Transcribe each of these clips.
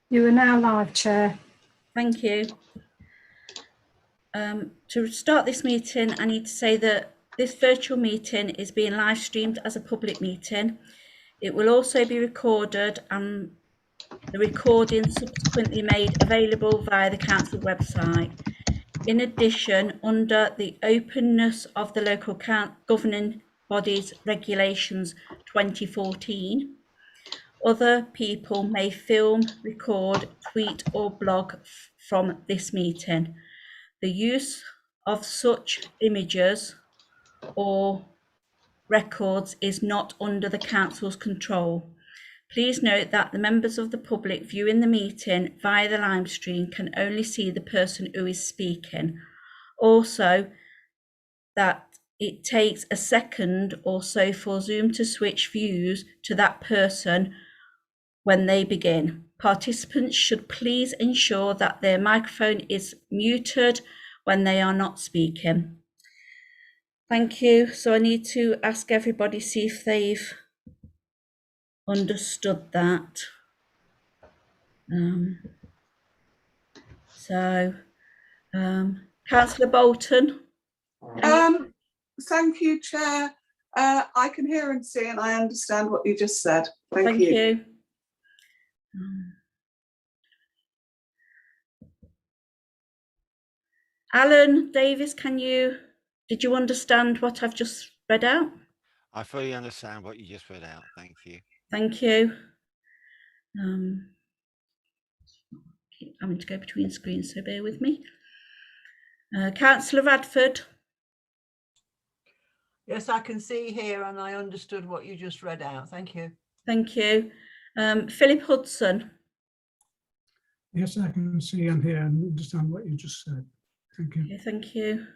You are now live, Chair. Thank you. To start this meeting, I need to say that this virtual meeting is being live streamed as a public meeting. It will also be recorded and the recording subsequently made available via the council website. In addition, under the Openness of the Local Governing Bodies Regulations 2014, other people may film, record, tweet or blog from this meeting. The use of such images or records is not under the council's control. Please note that the members of the public viewing the meeting via the live stream can only see the person who is speaking. Also, that it takes a second or so for Zoom to switch views to that person when they begin. Participants should please ensure that their microphone is muted when they are not speaking. Thank you. So I need to ask everybody, see if they've understood that. Councillor Bolton. Thank you, Chair. I can hear and see and I understand what you just said. Thank you. you. Alan Davis, did you understand what I've just read out? I fully understand what you just read out. Thank you. Thank you. Keep having to go between screens, so bear with me. Councillor Radford. Yes, I can see here and I understood what you just read out. Thank you. Thank you. Philip Hudson. Yes, I can see and hear and understand what you just said. Thank you. Okay, thank you.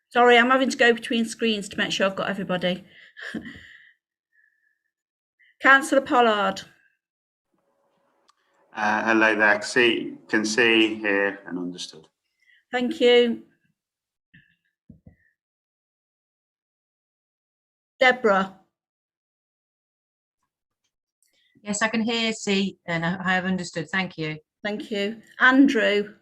Sorry, I'm having to go between screens to make sure I've got everybody. Councillor Pollard. Hello there. Can see, hear and understood. Thank you. Deborah. Yes, I can hear, see, and I have understood. Thank you. Thank you. Andrew.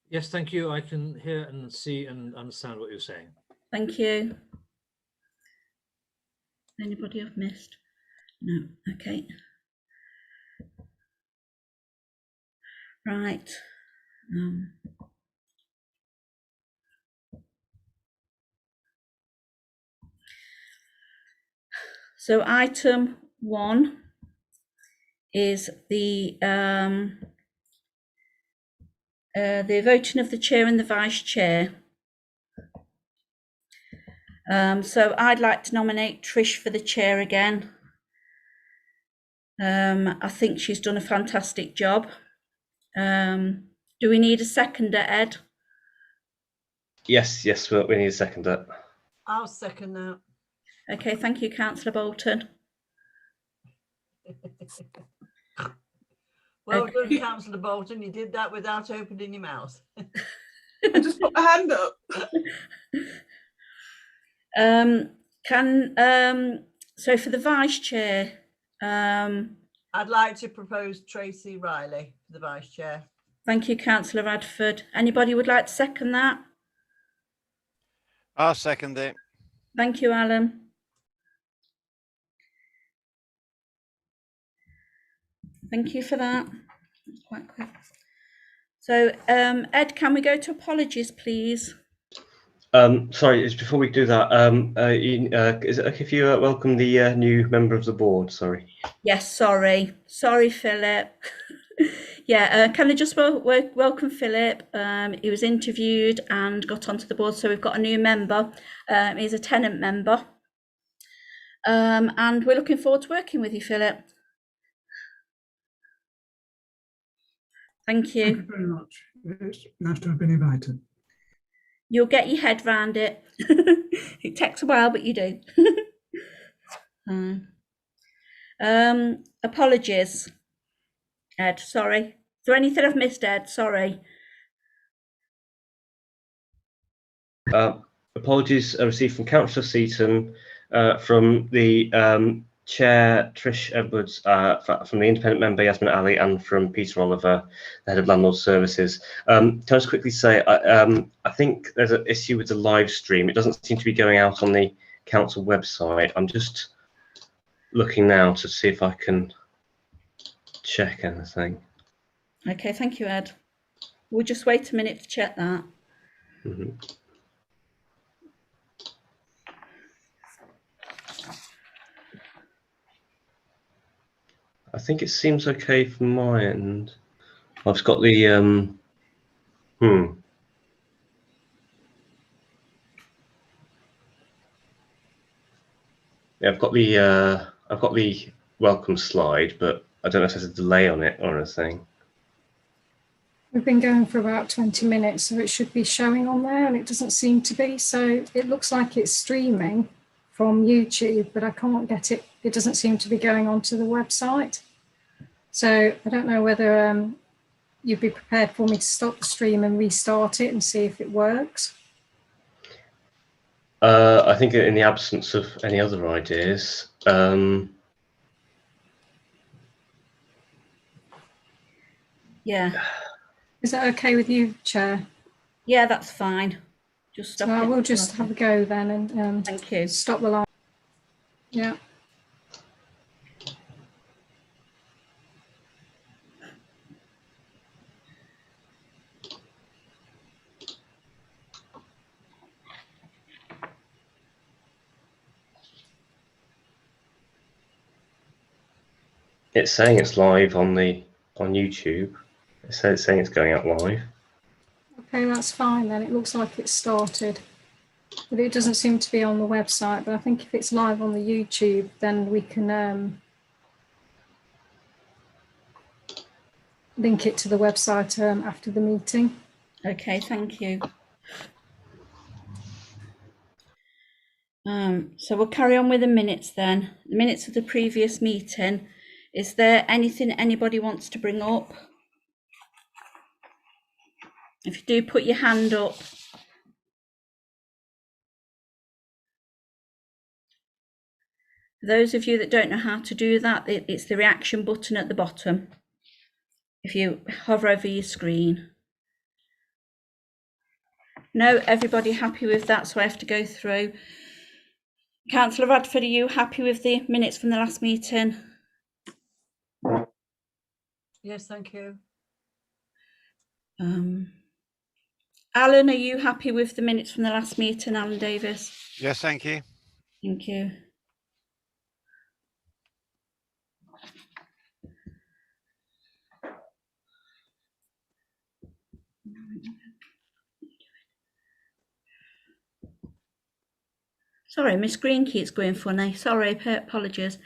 Yes, thank you. I can hear and see and understand what you're saying. Thank you. Anybody I've missed? No. Okay. Right. So item 1 is the voting of the chair and the vice chair. So I'd like to nominate Trish for the chair again. I think she's done a fantastic job. Do we need a seconder, Ed? Yes, we need a seconder. I'll second that. Okay, thank you, Councillor Bolton. Well done, Councillor Bolton. You did that without opening your mouth. I just put my hand up. So for the vice chair, I'd like to propose Tracy Riley for the vice chair. Thank you, Councillor Radford. Anybody would like to second that? I'll second it. Thank you, Alan. Thank you for that. That's quite quick. So, Ed, can we go to apologies, please? Sorry, just before we do that, is it okay if you welcome the new member of the board? Sorry. Yes, sorry, Philip. Yeah, can I just welcome Philip? He was interviewed and got onto the board, so we've got a new member. He's a tenant member, and we're looking forward to working with you, Philip. Thank you. Thank you very much. It's nice to have been invited. You'll get your head round it. It takes a while, but you do. Apologies, Ed, sorry. Is there anything I've missed, Ed? Sorry. Apologies are received from Councillor Seaton, from the Chair Trish Edwards, from the Independent Member Yasmin Ali, and from Peter Oliver, the Head of Landlord Services. Can I just quickly say, I think there's an issue with the live stream. It doesn't seem to be going out on the council website. I'm just looking now to see if I can check anything. Okay, thank you, Ed. We'll just wait a minute to check that. Mhm. I think it seems okay from my end. I've got the Yeah, I've got the welcome slide, but I don't know if there's a delay on it or anything. We've been going for about 20 minutes, so it should be showing on there, and it doesn't seem to be. So it looks like it's streaming from YouTube, but I can't get it. It doesn't seem to be going onto the website. So I don't know whether you'd be prepared for me to stop the stream and restart it and see if it works. I think in the absence of any other ideas, Yeah. Is that okay with you, Chair? Yeah, that's fine. Just stop So I it. will just have a go then and Thank you. stop the line. Yeah. it's saying it's live on YouTube. It's saying it's going out live. Okay, that's fine then. It looks like it's started, but it doesn't seem to be on the website. But I think if it's live on the YouTube, then we can link it to the website after the meeting. Okay, thank you. So we'll carry on with the minutes then. The minutes of the previous meeting. Is there anything anybody wants to bring up? If you do, put your hand up. For those of you that don't know how to do that, it's the reaction button at the bottom. If you hover over your screen. No, everybody happy with that, so I have to go through. Councillor Radford, are you happy with the minutes from the last meeting? Yes, thank you. Alan, are you happy with the minutes from the last meeting, Alan Davis? Yes, thank you. Thank you. Sorry, my screen keeps going funny. Sorry, apologies.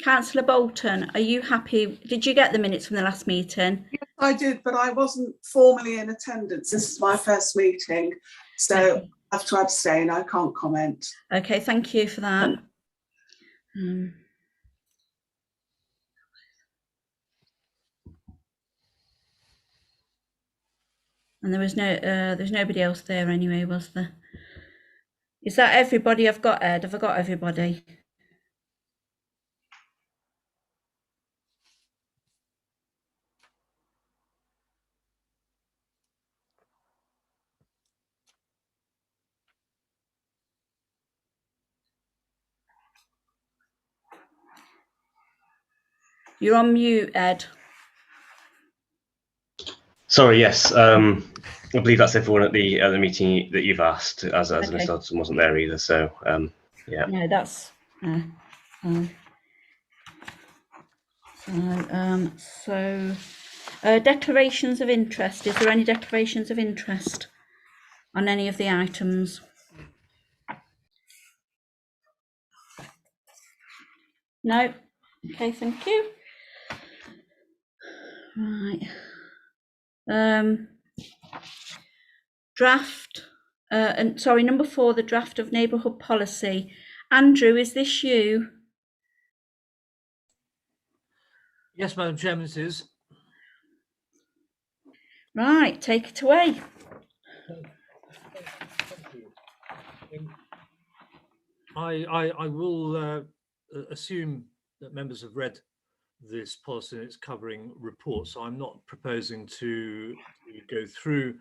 Councillor Bolton, are you happy? Did you get the minutes from the last meeting? Yes, I did, but I wasn't formally in attendance. This is my first meeting, so I have to abstain. I can't comment. Okay, thank you for that. And there was there's nobody else there anyway, was there? Is that everybody I've got, Ed? Have I got everybody? You're on mute, Ed. Sorry, yes. I believe that's everyone at the meeting that you've asked, as Okay. Mr. Dodson wasn't there either. So yeah. No, that's declarations of interest. Is there any declarations of interest on any of the items? No. Okay, thank you. Right. Draft. And sorry, number 4, the draft of neighbourhood policy. Andrew, is this you? Yes, Madam Chairman, it is. Right, take it away. I will assume that members have read this policy and its covering report, so I'm not proposing to go through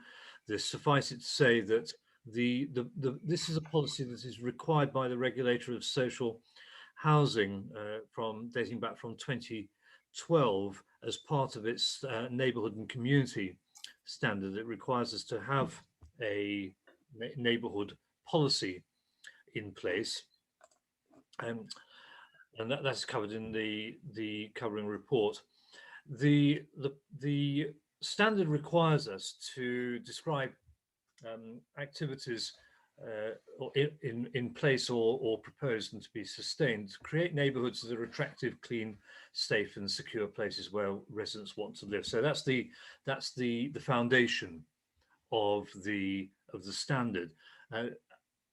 this. Suffice it to say that this is a policy that is required by the regulator of social housing from dating back from 2012 as part of its neighbourhood and community standard. It requires us to have a neighbourhood policy in place, and that's covered in the covering report. The standard requires us to describe activities in place or proposed and to be sustained to create neighbourhoods that are attractive, clean, safe and secure places where residents want to live. So that's the foundation of the standard.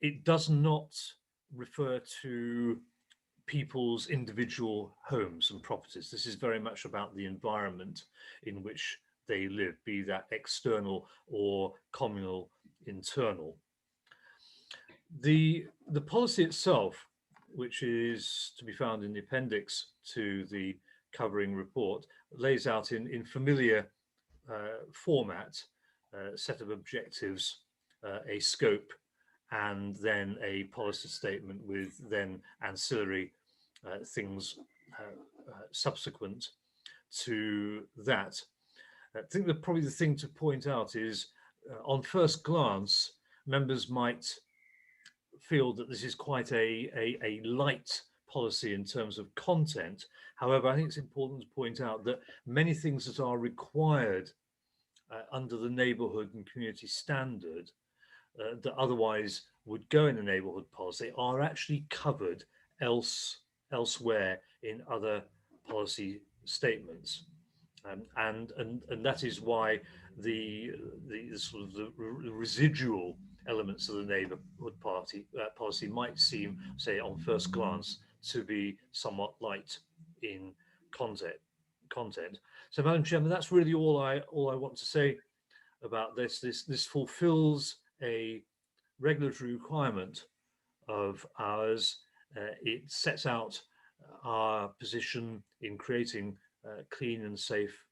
It does not refer to people's individual homes and properties. This is very much about the environment in which they live, be that external or communal, internal. The policy itself, which is to be found in the appendix to the covering report, lays out in familiar format a set of objectives, a scope, and then a policy statement with then ancillary things subsequent to that. I think that probably the thing to point out is on first glance, members might feel that this is quite a light policy in terms of content. However, I think it's important to point out that many things that are required under the neighbourhood and community standard that otherwise would go in the neighbourhood policy are actually covered elsewhere in other policy statements, and that is why the sort of the residual elements of the neighbourhood policy might seem, say, on first glance, to be somewhat light in content. So, Madam Chairman, that's really all I want to say about this. This fulfills a regulatory requirement of ours. It sets out our position in creating clean and safe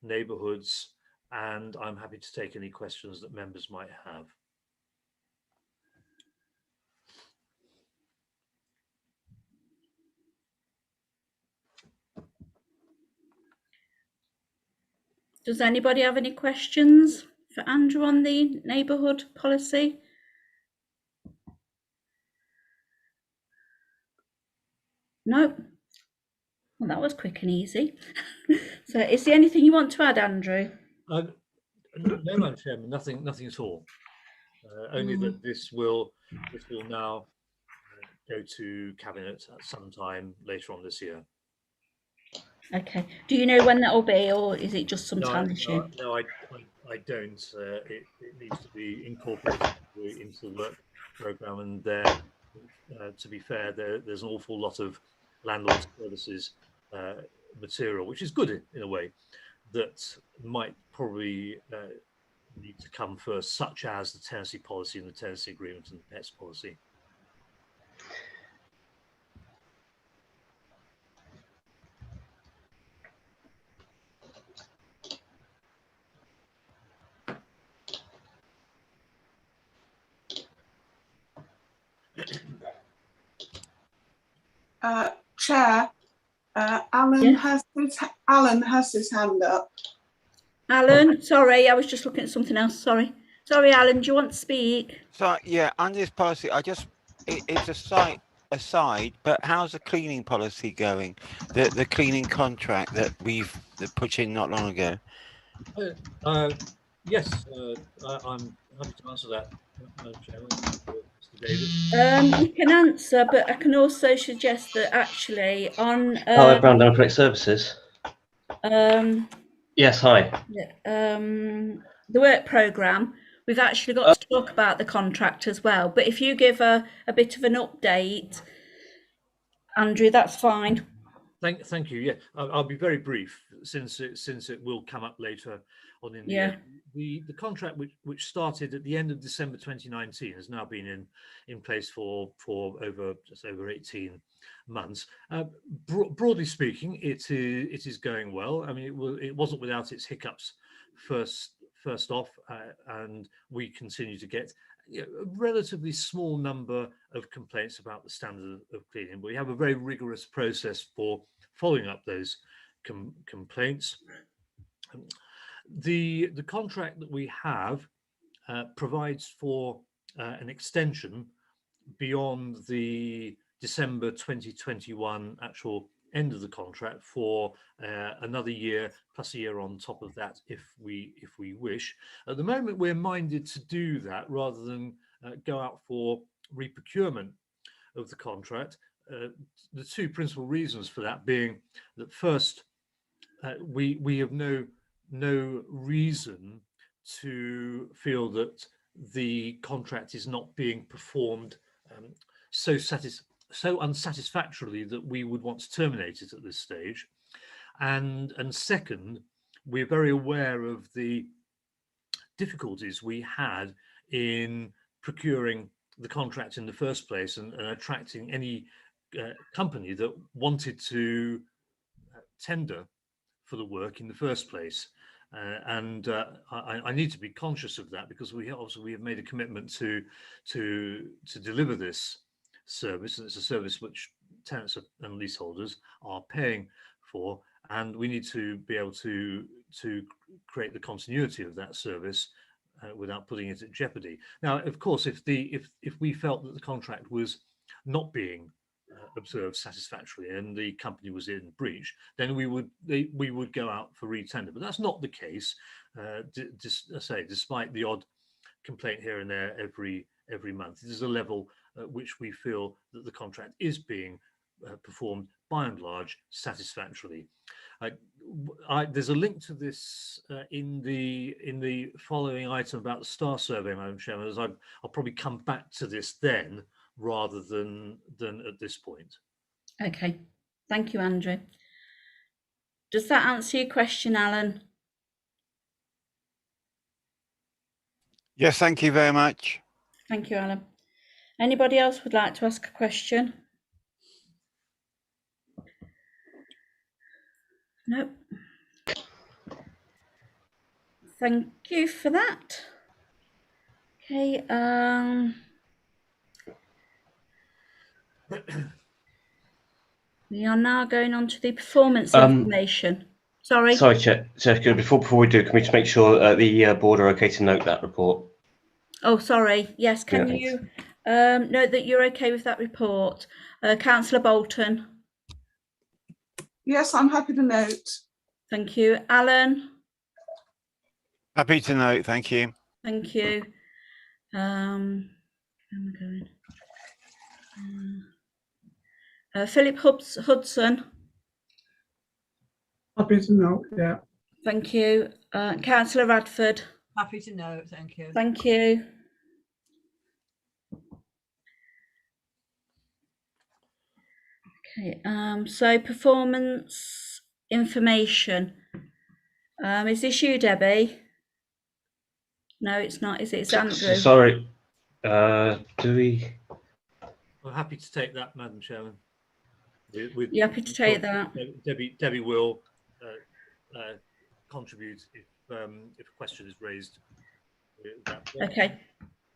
neighbourhoods, and I'm happy to take any questions that members might have. Does anybody have any questions for Andrew on the neighbourhood policy? No. Well, that was quick and easy. So is there anything you want to add, Andrew? No, Madam Chairman, nothing at all. Only that this will now go to Cabinet at some time later on this year. Okay. Do you know when that will be, or is it just sometime this year? No, I don't. It needs to be incorporated into the work programme, and to be fair, there's an awful lot of landlord services material, which is good in a way, that might probably need to come first, such as the tenancy policy and the tenancy agreement and the PETS policy. Chair, Alan has his hand up. Alan, sorry, I was just looking at something else. Sorry, Alan, do you want to speak? So yeah, under this policy, it's a aside, but how's the cleaning policy going? The cleaning contract that we've put in not long ago. Yes, I'm happy to answer that, Madam Chairman. Mr. David. You can answer, but I can also suggest that actually on Hello, Brown Democratic Services. Yes, hi. The work programme, we've actually got to talk about the contract as well. But if you give a bit of an update, Andrew, that's fine. Thank you. Yeah, I'll be very brief since it will come up later on in the Yeah. end. The contract which started at the end of December 2019 has now been in place for just over 18 months. Broadly speaking, it is going well. I mean, it wasn't without its hiccups first off, and we continue to get a relatively small number of complaints about the standard of cleaning. We have a very rigorous process for following up those complaints. The contract that we have provides for an extension beyond the December 2021 actual end of the contract for another year plus a year on top of that if we wish. At the moment, we're minded to do that rather than go out for reprocurement of the contract. The two principal reasons for that being that first, we have no reason to feel that the contract is not being performed so unsatisfactorily that we would want to terminate it at this stage. And second, we're very aware of the difficulties we had in procuring the contract in the first place and attracting any company that wanted to tender for the work in the first place. I need to be conscious of that because we have made a commitment to deliver this service, and it's a service which tenants and leaseholders are paying for, and we need to be able to create the continuity of that service without putting it at jeopardy. Now, of course, if we felt that the contract was not being observed satisfactorily and the company was in breach, then we would go out for retender. But that's not the case. Despite the odd complaint here and there every month, it is a level at which we feel that the contract is being performed by and large satisfactorily. There's a link to this in the following item about the star survey, Madam Chairman, as I'll probably come back to this then rather than at this point. Okay, thank you, Andrew. Does that answer your question, Alan? Yes, thank you very much. Thank you, Alan. Anybody else would like to ask a question? Nope. Thank you for that. Okay, we are now going on to the performance information. Sorry, Chair, before we do, can we just make sure the board are okay to note that report? Oh, sorry. Yes, can you note that you're okay with that report? Councillor Bolton. Yes, I'm happy to note. Thank you. Alan. Happy to note, thank you. Thank you. Where am I going? Philip Hudson. Happy to note, yeah. Thank you. Councillor Radford. Happy to know, thank you. Thank you. Okay, so performance information. Is this you, Debbie? No, it's not, is it? It's Andrew. Sorry, do we? I'm happy to take that, Madam Chairman. You're happy to take that? Debbie will contribute if a question is raised. Okay.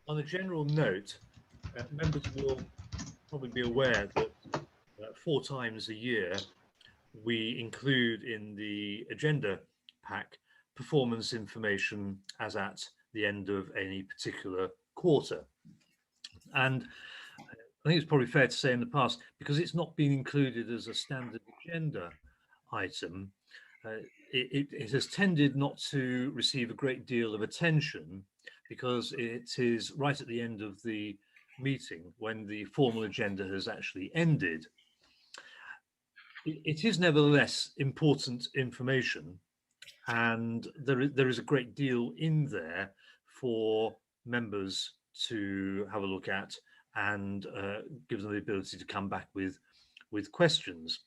On a general note, members will probably be aware that 4 times a year we include in the agenda pack performance information as at the end of any particular quarter. And I think it's probably fair to say in the past, because it's not been included as a standard agenda item, it has tended not to receive a great deal of attention because it is right at the end of the meeting when the formal agenda has actually ended. It is nevertheless important information, and there is a great deal in there for members to have a look at and give them the ability to come back with questions.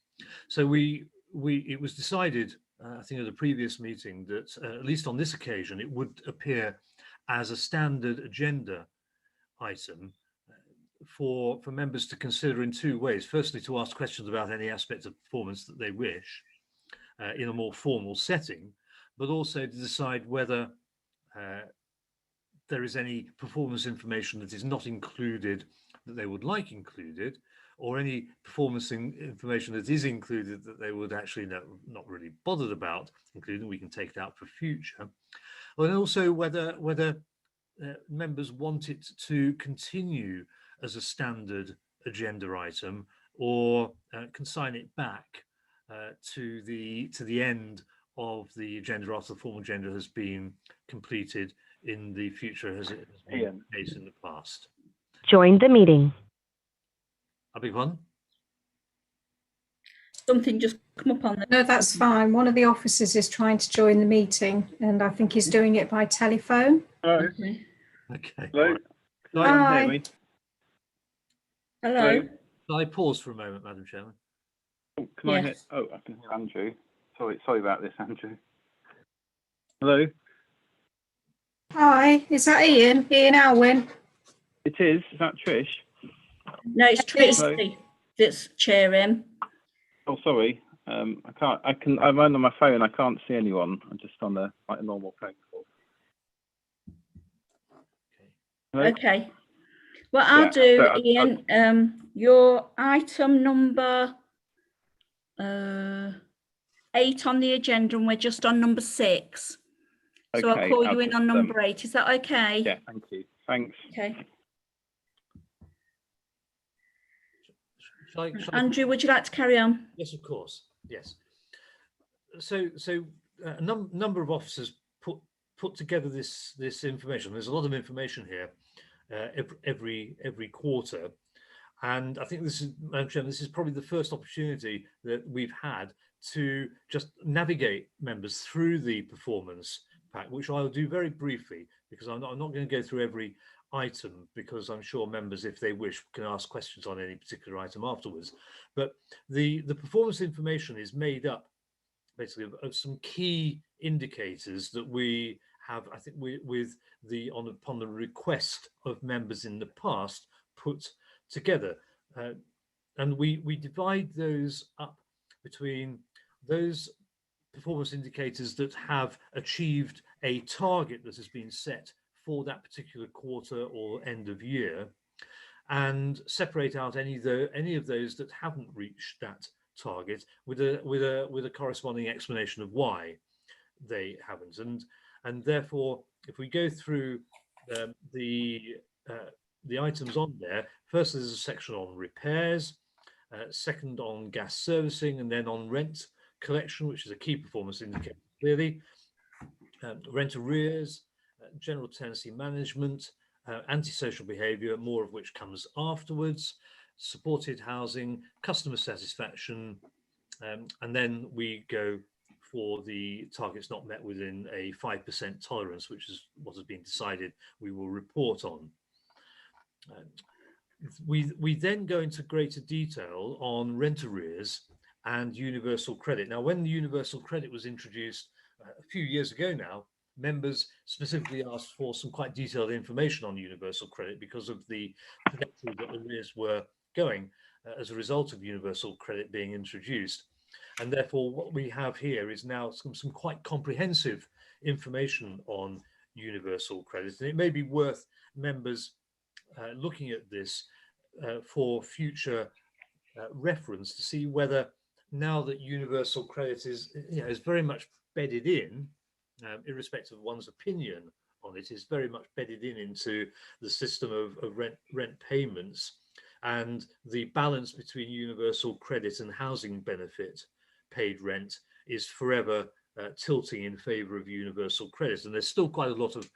So it was decided, I think at a previous meeting, that at least on this occasion, it would appear as a standard agenda item for members to consider in two ways. Firstly, to ask questions about any aspect of performance that they wish in a more formal setting, but also to decide whether there is any performance information that is not included that they would like included, or any performance information that is included that they would actually not really bothered about including. We can take it out for future. And also whether members want it to continue as a standard agenda item, or consign it back to the end of the agenda after the formal agenda has been completed in the future, as it has been the case in the past. Join the meeting. I beg pardon? Something just come up on the... No, that's fine. One of the officers is trying to join the meeting, and I think he's doing it by telephone. Hello. Okay. Hello. Hi. Hello. Can I pause for a moment, Madam Chairman? Can I hear? Oh, I can hear Andrew. Sorry about this, Andrew. Hello. Hi, is that Ian? Ian Alwyn? It is. Is that Trish? No, it's Tracy that's chairing. Oh, sorry. I can't. I'm on my phone. I can't see anyone. I'm just on a normal phone call. Hello? Okay. Well, I'll do, Ian. Your item number 8 on the agenda, and we're just on number 6. So Okay, I'll call you in on number 8. Is that okay? Yeah, thank you. Thanks. Okay. Shall I Andrew, would you like to carry on? Yes, of course. Yes. So a number of officers put together this information. There's a lot of information here every quarter, and I think this is probably the first opportunity that we've had to just navigate members through the performance pack, which I'll do very briefly, because I'm not going to go through every item, because I'm sure members, if they wish, can ask questions on any particular item afterwards. But the performance information is made up basically of some key indicators that we have, I think, upon the request of members in the past, put together, and we divide those up between those performance indicators that have achieved a target that has been set for that particular quarter or end of year, and separate out any of those that haven't reached that target with a corresponding explanation of why they haven't. And therefore, if we go through the items on there, first there's a section on repairs, second on gas servicing, and then on rent collection, which is a key performance indicator clearly, rent arrears, general tenancy management, antisocial behaviour, more of which comes afterwards, supported housing, customer satisfaction, and then we go for the targets not met within a 5% tolerance, which is what has been decided we will report on. We then go into greater detail on rent arrears and universal credit. Now, when the universal credit was introduced a few years ago now, members specifically asked for some quite detailed information on universal credit because of the trajectory that arrears were going as a result of universal credit being introduced. And therefore, what we have here is now some quite comprehensive information on universal credit. And it may be worth members looking at this for future reference to see whether, now that universal credit is very much bedded in, irrespective of one's opinion on it, is very much bedded into the system of rent payments, and the balance between universal credit and housing benefit paid rent is forever tilting in favour of universal credit. And there's still quite a lot of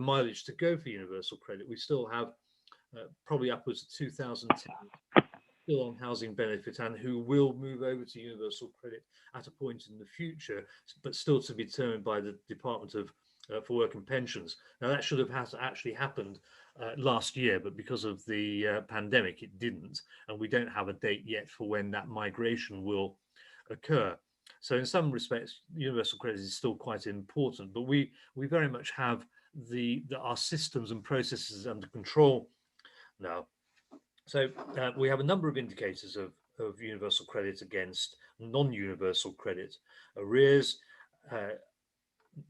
mileage to go for universal credit. We still have probably upwards of 2,000 still on housing benefit, and who will move over to universal credit at a point in the future, but still to be determined by the Department of for work and pensions. Now that should have actually happened last year, but because of the pandemic, it didn't, and we don't have a date yet for when that migration will occur. So in some respects, universal credit is still quite important, but we very much have our systems and processes under control now. So we have a number of indicators of universal credit against non-universal credit. Arrears,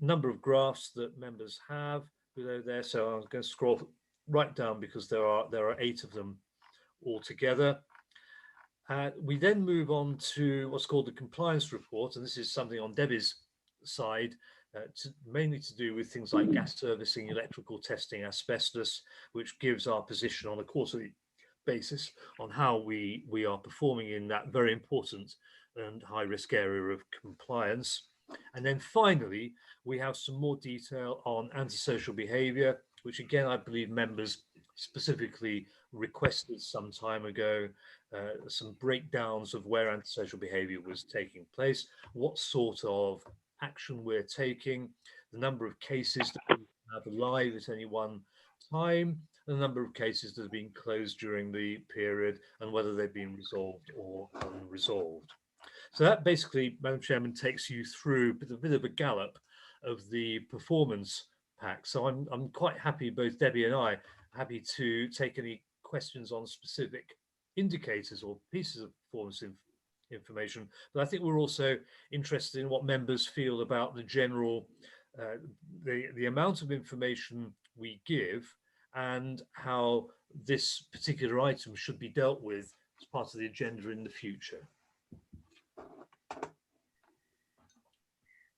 number of graphs that members have below there. So I'm going to scroll right down because there are 8 of them altogether. We then move on to what's called the compliance report, and this is something on Debbie's side, mainly to do with things like gas servicing, electrical testing, asbestos, which gives our position on a quarterly basis on how we are performing in that very important and high risk area of compliance. And then finally, we have some more detail on antisocial behaviour, which again, I believe members specifically requested some time ago, some breakdowns of where antisocial behaviour was taking place, what sort of action we're taking, the number of cases that we have live at any one time, the number of cases that have been closed during the period, and whether they've been resolved or unresolved. So that basically, Madam Chairman, takes you through a bit of a gallop of the performance pack. So I'm quite happy, both Debbie and I, happy to take any questions on specific indicators or pieces of performance information. But I think we're also interested in what members feel about the general, the amount of information we give and how this particular item should be dealt with as part of the agenda in the future.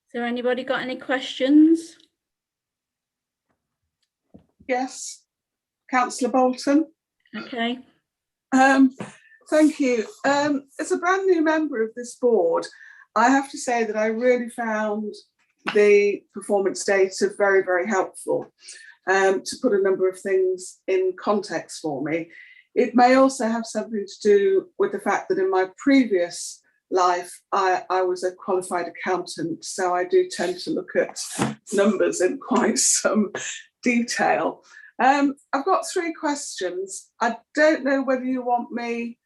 So anybody got any questions? Yes, Councillor Bolton. Okay. Thank you. As a brand new member of this board, I have to say that I really found the performance data very, very helpful to put a number of things in context for me. It may also have something to do with the fact that in my previous life, I was a qualified accountant, so I do tend to look at numbers in quite some detail. I've got 3 questions. I don't know whether you want me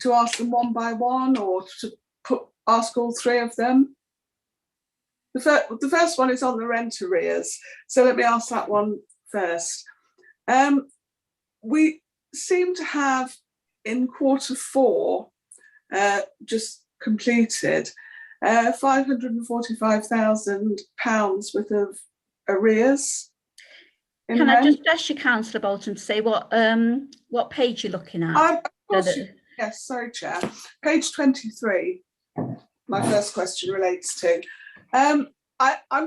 to ask them one by one or to ask all 3 of them. The first one is on the rent arrears, so let me ask that one first. We seem to have in Q4 just completed £545,000 worth of arrears. Can I just ask you, Councillor Bolton, to say what page you're looking at? Yes, sorry, Chair. Page 23, my first question relates to. I'm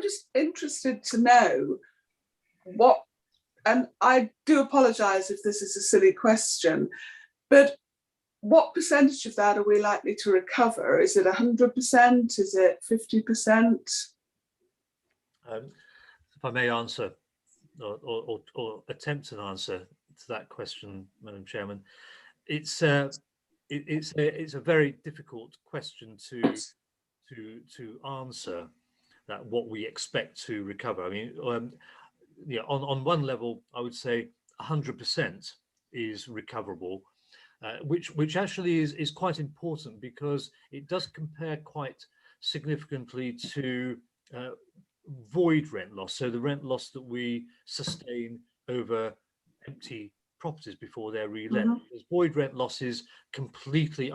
just interested to know what, and I do apologise if this is a silly question, but what percentage of that are we likely to recover? Is it 100%? Is it 50%? If I may answer or attempt an answer to that question, Madam Chairman, it's a very difficult question to answer. That what we expect to recover. I mean, on one level, I would say 100% is recoverable, which actually is quite important because it does compare quite significantly to void rent loss. So the rent loss that we sustain over empty properties before they're re-let. Because void rent loss is completely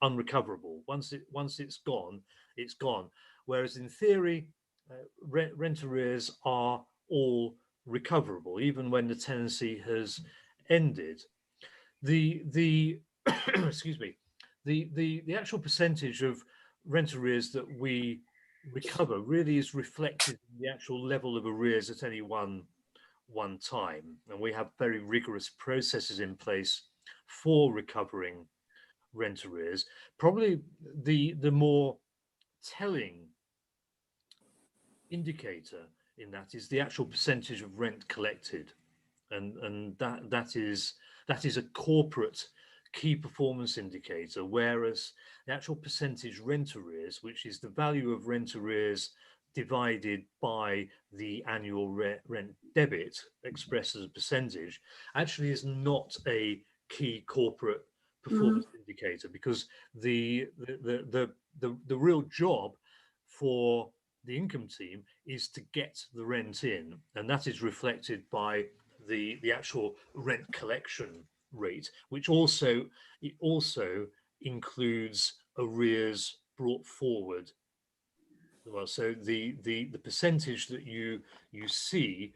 unrecoverable. Once it's gone, it's gone. Whereas in theory, rent arrears are all recoverable, even when the tenancy has ended. The excuse me, the actual percentage of rent arrears that we recover really is reflected in the actual level of arrears at any one time, and we have very rigorous processes in place for recovering rent arrears. Probably the more telling indicator in that is the actual percentage of rent collected, and that is a corporate key performance indicator, whereas the actual percentage rent arrears, which is the value of rent arrears divided by the annual rent debit expressed as a percentage actually is not a key corporate performance indicator, because the real job for the income team is to get the rent in, and that is reflected by the actual rent collection rate, which also includes arrears brought forward. Well, so the percentage that you see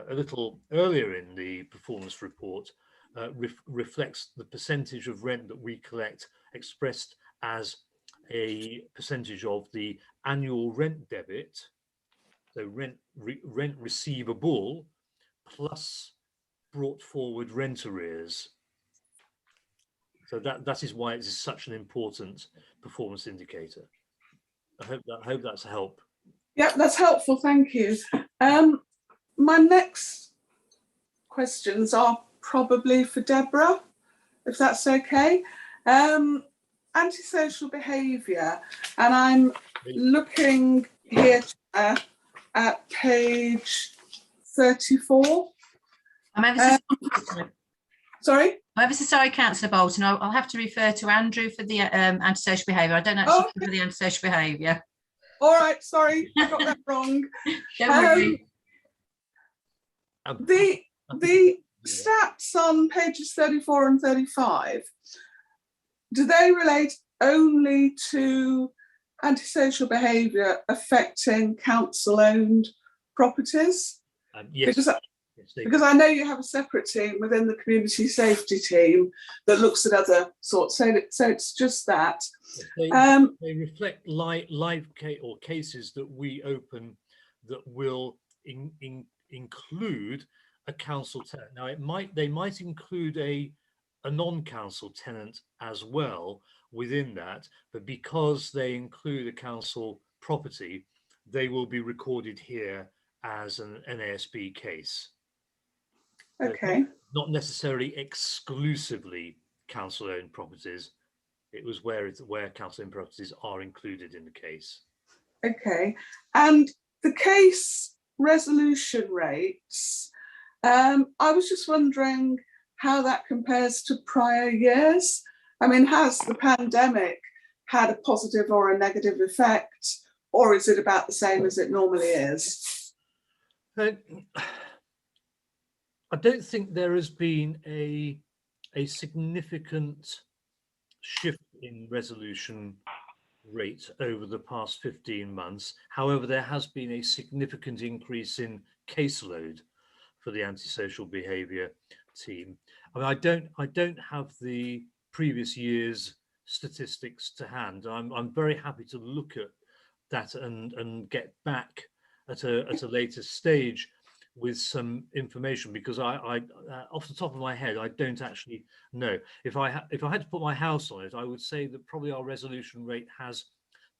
a little earlier in the performance report reflects the percentage of rent that we collect expressed as a percentage of the annual rent debit, so rent receivable plus brought forward rent arrears. So that is why it is such an important performance indicator. I hope that's a help. Yeah, that's helpful. Thank you. My next questions are probably for Deborah, if that's okay. Antisocial behaviour, and I'm looking here at page 34. I'm ever so sorry? I'm ever so sorry, Councillor Bolton. I'll have to refer to Andrew for the antisocial behaviour. I don't actually cover the antisocial behaviour. All right, sorry, I got that wrong. Don't worry. The stats on pages 34 and 35, do they relate only to antisocial behaviour affecting council-owned properties? Yes. Because I know you have a separate team within the community safety team that looks at other sorts, so it's just that. They reflect live cases that we open that will include a council tenant. Now, they might include a non-council tenant as well within that, but because they include a council property, they will be recorded here as an ASB case. Okay. Not necessarily exclusively council-owned properties. It was where council-owned properties are included in the case. Okay, and the case resolution rates, I was just wondering how that compares to prior years. I mean, has the pandemic had a positive or a negative effect, or is it about the same as it normally is? I don't think there has been a significant shift in resolution rate over the past 15 months. However, there has been a significant increase in caseload for the antisocial behaviour team. I mean, I don't have the previous year's statistics to hand. I'm very happy to look at that and get back at a later stage with some information, because I off the top of my head, I don't actually know. If I had to put my house on it, I would say that probably our resolution rate has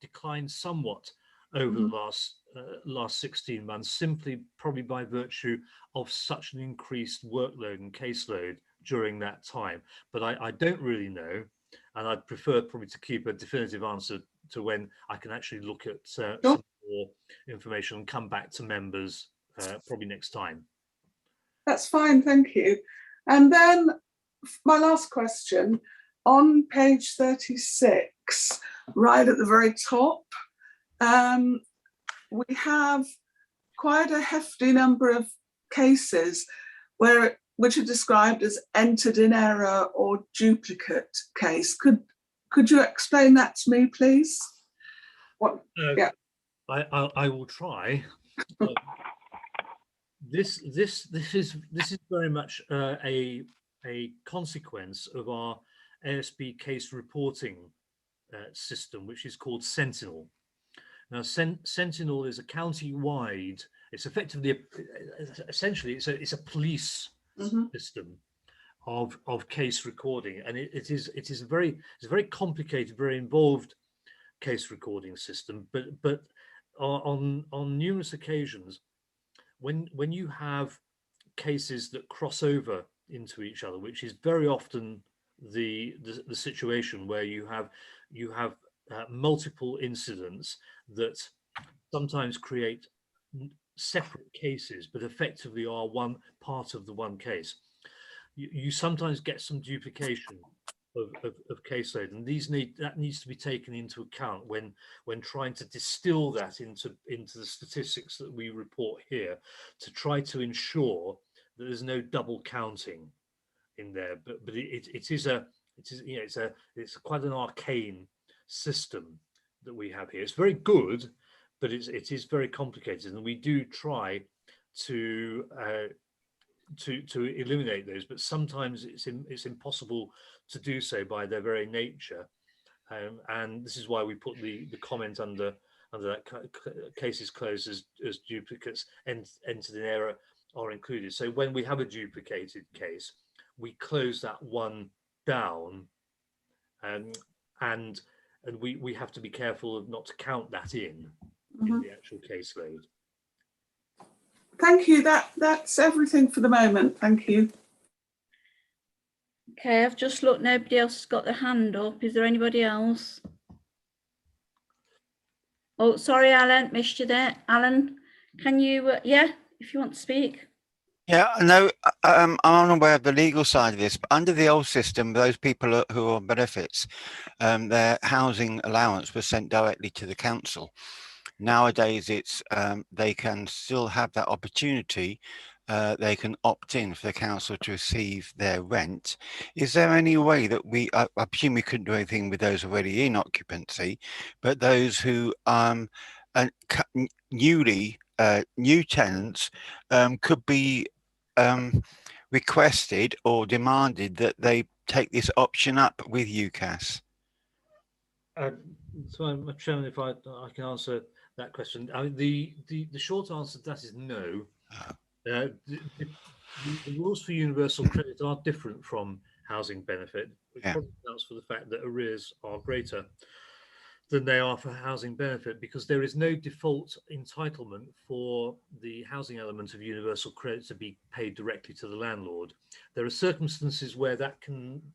declined somewhat over the last 16 months, simply probably by virtue of such an increased workload and caseload during that time. But I don't really know, and I'd prefer probably to keep a definitive answer to when I can actually look at some more information and come back to members probably next time. That's fine, thank you. And then my last question, on page 36, right at the very top, we have quite a hefty number of cases which are described as entered in error or duplicate case. Could you explain that to me, please? Yeah, I will try. This is very much a consequence of our ASB case reporting system, which is called Sentinel. Now, Sentinel is a county-wide. It's effectively, essentially, it's a police system of case recording, and it is a very complicated, very involved case recording system. But on numerous occasions, when you have cases that cross over into each other, which is very often the situation where you have multiple incidents that sometimes create separate cases, but effectively are one part of the one case. You sometimes get some duplication of caseload, and that needs to be taken into account when trying to distill that into the statistics that we report here, to try to ensure that there's no double counting in there. But it's quite an arcane system that we have here. It's very good, but it is very complicated, and we do try to eliminate those, but sometimes it's impossible to do so by their very nature, and this is why we put the comment under that cases closed as duplicates entered in error are included. So when we have a duplicated case, we close that one down, and we have to be careful of not to count that in the actual caseload. Thank you. That's everything for the moment. Thank you. Okay, I've just looked. Nobody else has got their hand up. Is there anybody else? Oh, sorry, Alan, missed you there. Alan, can you? Yeah, if you want to speak. Yeah, no, I'm unaware of the legal side of this, but under the old system, those people who are on benefits, their housing allowance was sent directly to the council. Nowadays, it's they can still have that opportunity. They can opt in for the council to receive their rent. Is there any way that I presume we couldn't do anything with those already in occupancy, but those who new tenants could be requested or demanded that they take this option up with UCAS? So, Chairman, if I can answer that question. I mean, the short answer to that is no. The rules for universal credit are different from housing benefit, which probably accounts for the fact that arrears are greater than they are for housing benefit, because there is no default entitlement for the housing element of universal credit to be paid directly to the landlord. There are circumstances where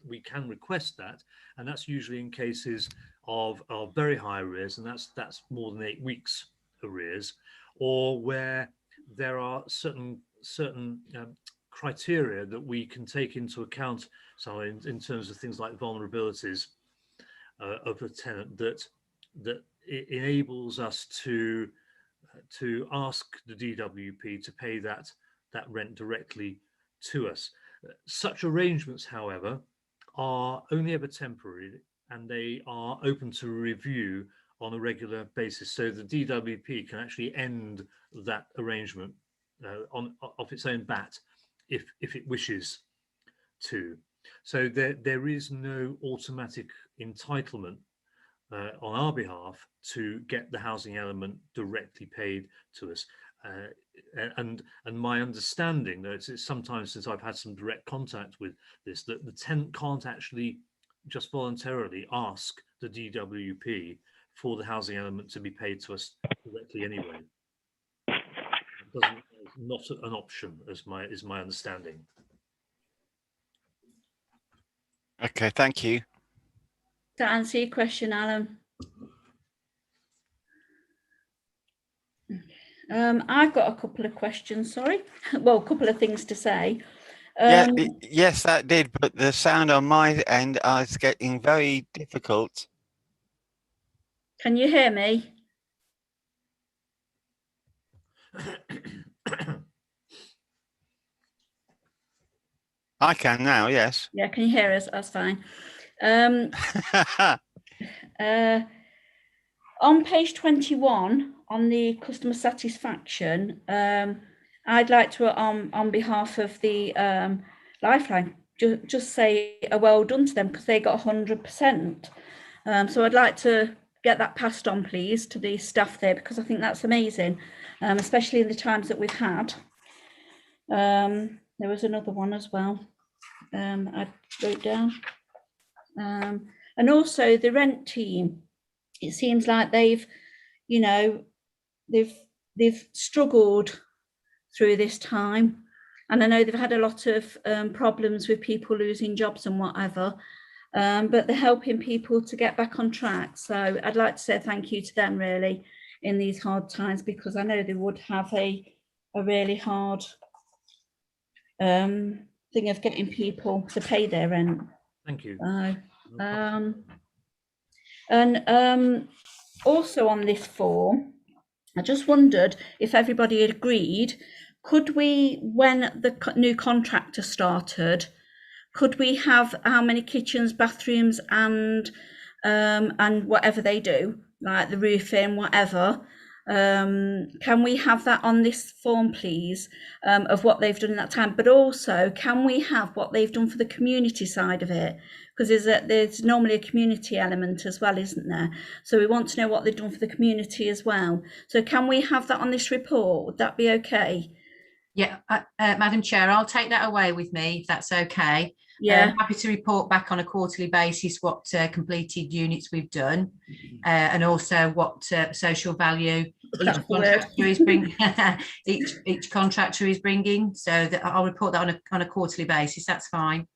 we can request that, and that's usually in cases of very high arrears, and that's more than 8 weeks arrears, or where there are certain criteria that we can take into account, so in terms of things like vulnerabilities of a tenant, that it enables us to ask the DWP to pay that rent directly to us. Such arrangements, however, are only ever temporary, and they are open to review on a regular basis. So the DWP can actually end that arrangement off its own bat if it wishes to. So there is no automatic entitlement on our behalf to get the housing element directly paid to us. And my understanding, though it's sometimes since I've had some direct contact with this, that the tenant can't actually just voluntarily ask the DWP for the housing element to be paid to us directly anyway. It's not an option, is my understanding. Okay, thank you. To answer your question, Alan. I've got a couple of questions, sorry. Well, a couple of things to say. Yes, that did, but the sound on my end is getting very difficult. Can you hear me? I can now, yes. Yeah, can you hear us? That's fine. On page 21, on the customer satisfaction, I'd like to, on behalf of the Lifeline, just say a well done to them, because they got 100%. So I'd like to get that passed on, please, to the staff there, because I think that's amazing, especially in the times that we've had. There was another one as well I wrote down. And also the rent team, it seems like they've struggled through this time, and I know they've had a lot of problems with people losing jobs and whatever, but they're helping people to get back on track. So I'd like to say thank you to them, really, in these hard times, because I know they would have a really hard thing of getting people to pay their rent. Thank you. And also on this form, I just wondered if everybody had agreed, could we, when the new contractor started, could we have how many kitchens, bathrooms and whatever they do, like the roofing, whatever, can we have that on this form, please, of what they've done in that time? But also, can we have what they've done for the community side of it? Because there's normally a community element as well, isn't there? So we want to know what they've done for the community as well. So can we have that on this report? Would that be okay? Yeah, Madam Chair, I'll take that away with me if that's okay. Yeah. Happy to report back on a quarterly basis what completed units we've done, and also what social value each contractor is bringing. each contractor is bringing. So that I'll report that on a quarterly basis. That's fine.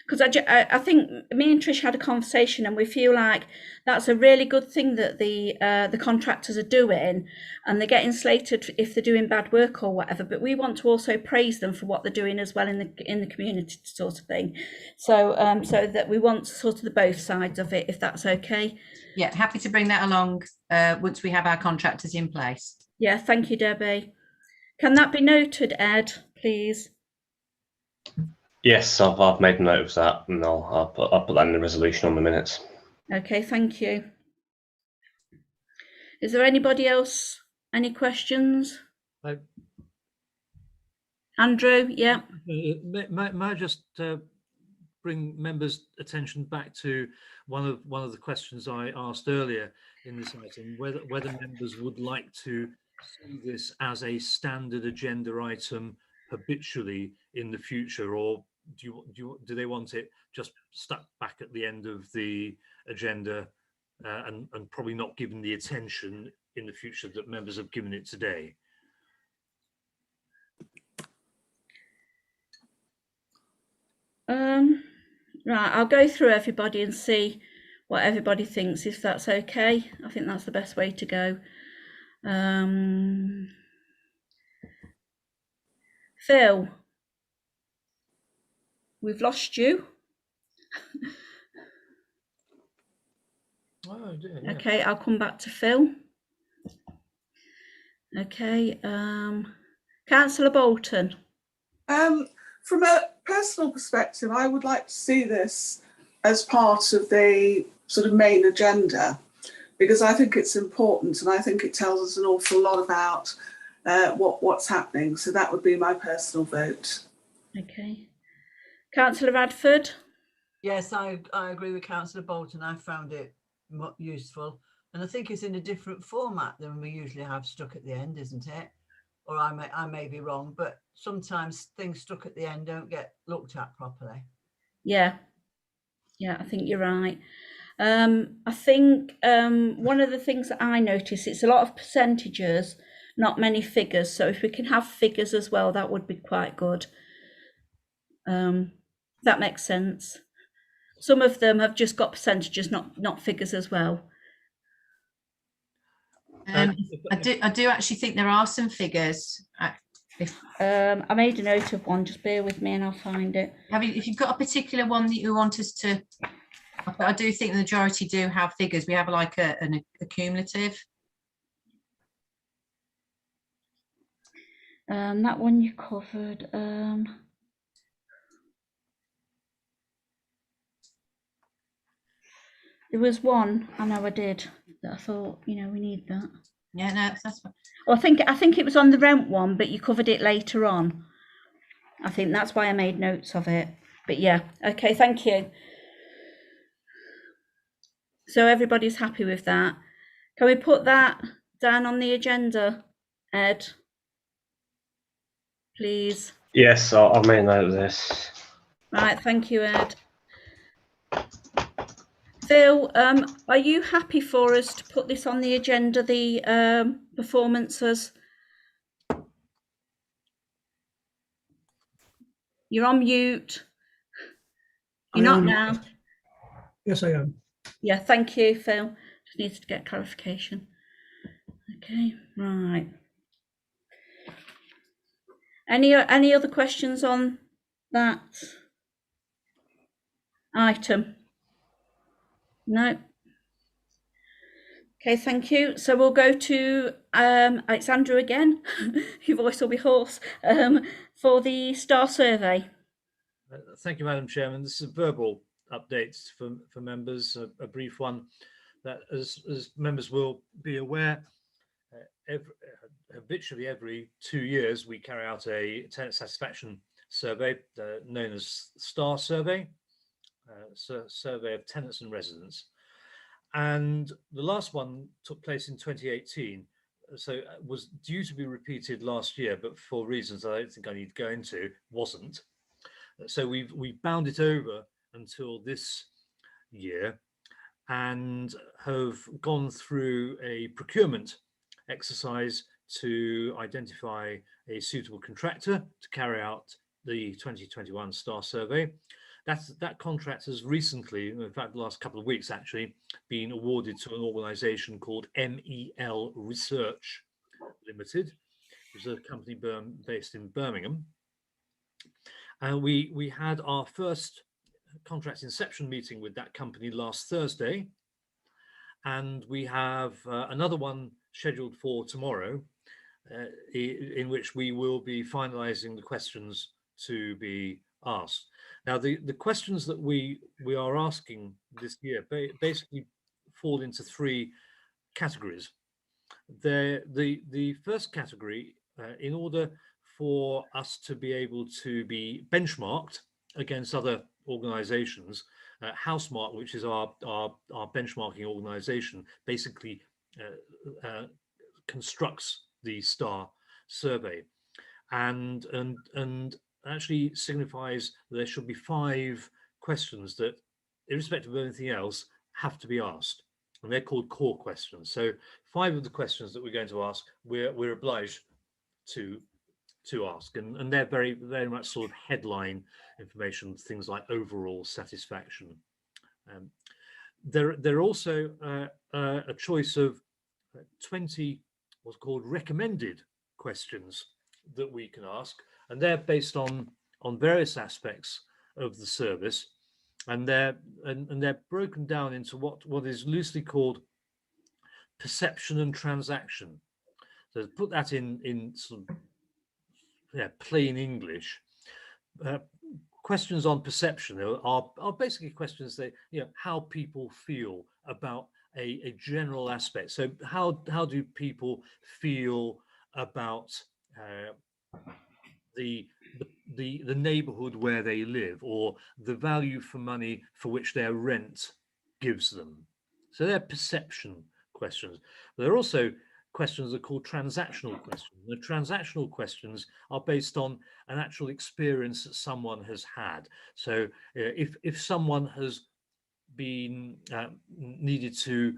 Because I think me and Trish had a conversation, and we feel like that's a really good thing that the contractors are doing, and they're getting slated if they're doing bad work or whatever. But we want to also praise them for what they're doing as well in the community sort of thing. So so that we want sort of the both sides of it, if that's okay. Yeah, happy to bring that along once we have our contractors in place. Yeah, thank you, Debbie. Can that be noted, Ed, please? Yes, I've made a note of that, and I'll put that in the resolution on the minutes. Okay, thank you. Is there anybody else? Any questions? Andrew, yeah. May I just bring members' attention back to one of the questions I asked earlier in this item, whether members would like to see this as a standard agenda item habitually in the future, or do they want it just stuck back at the end of the agenda and probably not given the attention in the future that members have given it today? Right, I'll go through everybody and see what everybody thinks, if that's okay. I think that's the best way to go. Phil, we've lost you. Oh, dear, yeah. Okay, I'll come back to Phil. Okay, Councillor Bolton. From a personal perspective, I would like to see this as part of the sort of main agenda, because I think it's important and I think it tells us an awful lot about what's happening. So that would be my personal vote. Okay. Councillor Radford? Yes, I agree with Councillor Bolton. I found it useful, and I think it's in a different format than we usually have stuck at the end, isn't it? Or I may be wrong, but sometimes things stuck at the end don't get looked at properly. Yeah, I think you're right. I think one of the things that I notice, it's a lot of percentages, not many figures. So if we can have figures as well, that would be quite good. That makes sense. Some of them have just got percentages, not figures as well. I do actually think there are some figures. I made a note of one, just bear with me and I'll find it. If you've got a particular one that you want us to, I do think the majority do have figures. We have like a cumulative. That one you covered. There was one, I know I did, that I thought, we need that. Yeah, no, that's fine. Well, I think it was on the rent one, but you covered it later on. I think that's why I made notes of it. But yeah, okay, thank you. So everybody's happy with that. Can we put that down on the agenda, Ed? Please. Yes, I'll make a note of this. Right, thank you, Ed. Phil, are you happy for us to put this on the agenda, the performances? You're on mute. You're not now. Yes, I am. Yeah, thank you, Phil. Just needs to get clarification. Okay. Okay, right. Any other questions on that item? No. Okay, thank you. So we'll go to Alexandra again. Your voice will be hoarse, for the STAR survey. Thank you, Madam Chairman. This is a verbal update for members, a brief one. That as members will be aware, habitually every 2 years we carry out a tenant satisfaction survey known as STAR survey, survey of tenants and residents. And the last one took place in 2018, so was due to be repeated last year, but for reasons I don't think I need to go into, wasn't. So we bound it over until this year and have gone through a procurement exercise to identify a suitable contractor to carry out the 2021 STAR survey. That contract has recently, in fact, the last couple of weeks actually, been awarded to an organisation called MEL Research Limited, which is a company based in Birmingham. And we had our first contract inception meeting with that company last Thursday, and we have another one scheduled for tomorrow, in which we will be finalising the questions to be asked. Now, the questions that we are asking this year basically fall into 3 categories. The first category, in order for us to be able to be benchmarked against other organizations, Housemark, which is our benchmarking organization, basically constructs the STAR survey and actually signifies that there should be 5 questions that, irrespective of anything else, have to be asked, and they're called core questions. So 5 of the questions that we're going to ask, we're obliged to ask, and they're very much sort of headline information, things like overall satisfaction. There are also a choice of 20 what's called recommended questions that we can ask, and they're based on various aspects of the service, and they're broken down into what is loosely called perception and transaction. So to put that in sort of plain English, questions on perception are basically questions that, how people feel about a general aspect. So how do people feel about the neighborhood where they live, or the value for money for which their rent gives them? So they're perception questions. There are also questions that are called transactional questions. The transactional questions are based on an actual experience that someone has had. So if someone has been needed to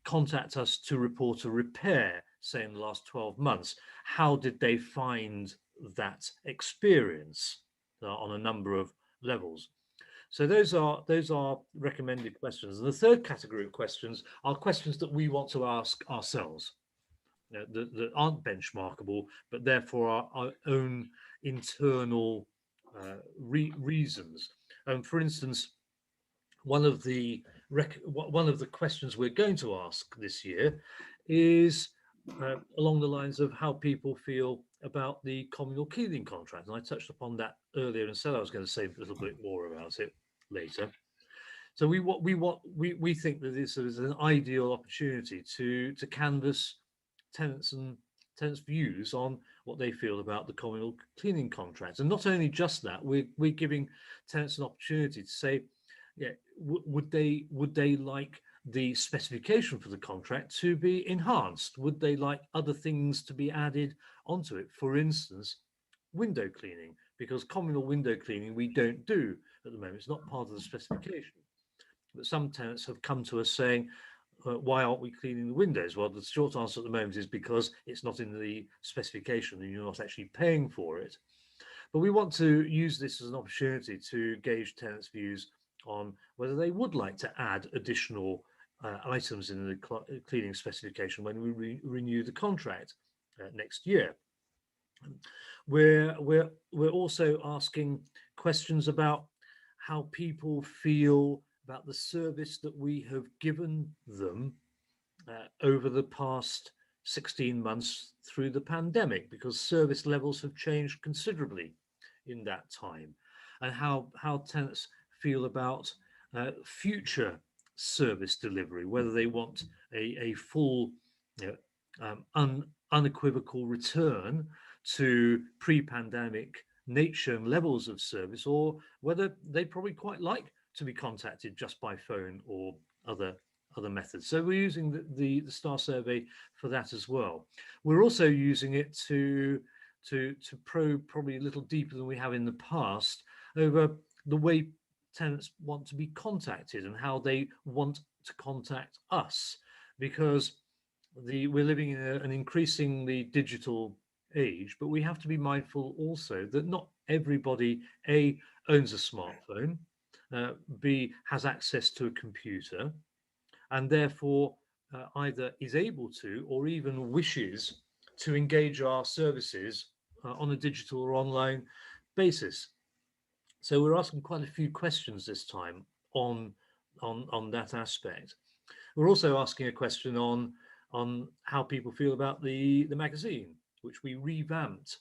contact us to report a repair, say in the last 12 months, how did they find that experience on a number of levels? So those are recommended questions. And the third category of questions are questions that we want to ask ourselves, that aren't benchmarkable, but therefore our own internal reasons. For instance, one of the questions we're going to ask this year is along the lines of how people feel about the communal cleaning contract, and I touched upon that earlier and said I was going to say a little bit more about it later. So we think that this is an ideal opportunity to canvass tenants' views on what they feel about the communal cleaning contract, and not only just that, we're giving tenants an opportunity to say, would they like the specification for the contract to be enhanced? Would they like other things to be added onto it? For instance, window cleaning, because communal window cleaning we don't do at the moment. It's not part of the specification. But some tenants have come to us saying, why aren't we cleaning the windows? Well, the short answer at the moment is because it's not in the specification and you're not actually paying for it. But we want to use this as an opportunity to gauge tenants' views on whether they would like to add additional items in the cleaning specification when we renew the contract next year. We're also asking questions about how people feel about the service that we have given them over the past 16 months through the pandemic, because service levels have changed considerably in that time, and how tenants feel about future service delivery, whether they want a full unequivocal return to pre-pandemic nature and levels of service, or whether they probably quite like to be contacted just by phone or other methods. So we're using the STAR survey for that as well. We're also using it to probe probably a little deeper than we have in the past over the way tenants want to be contacted and how they want to contact us, because we're living in an increasingly digital age, but we have to be mindful also that not everybody A, owns a smartphone, B, has access to a computer, and therefore either is able to or even wishes to engage our services on a digital or online basis. So we're asking quite a few questions this time on that aspect. We're also asking a question on how people feel about the magazine, which we revamped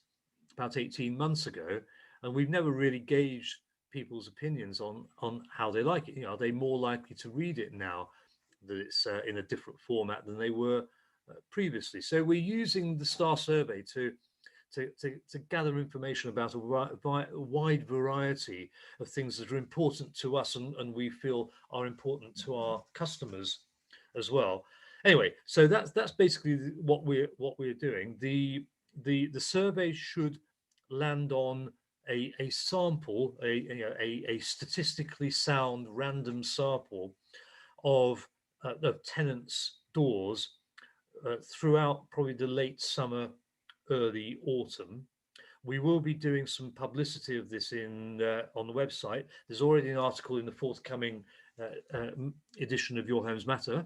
about 18 months ago, and we've never really gauged people's opinions on how they like it. You know, are they more likely to read it now that it's in a different format than they were previously? So we're using the STAR survey to gather information about a wide variety of things that are important to us and we feel are important to our customers as well. Anyway, so that's basically what we're doing. The survey should land on a sample, a statistically sound random sample of tenants' doors throughout probably the late summer, early autumn. We will be doing some publicity of this on the website. There's already an article in the forthcoming edition of Your Homes Matter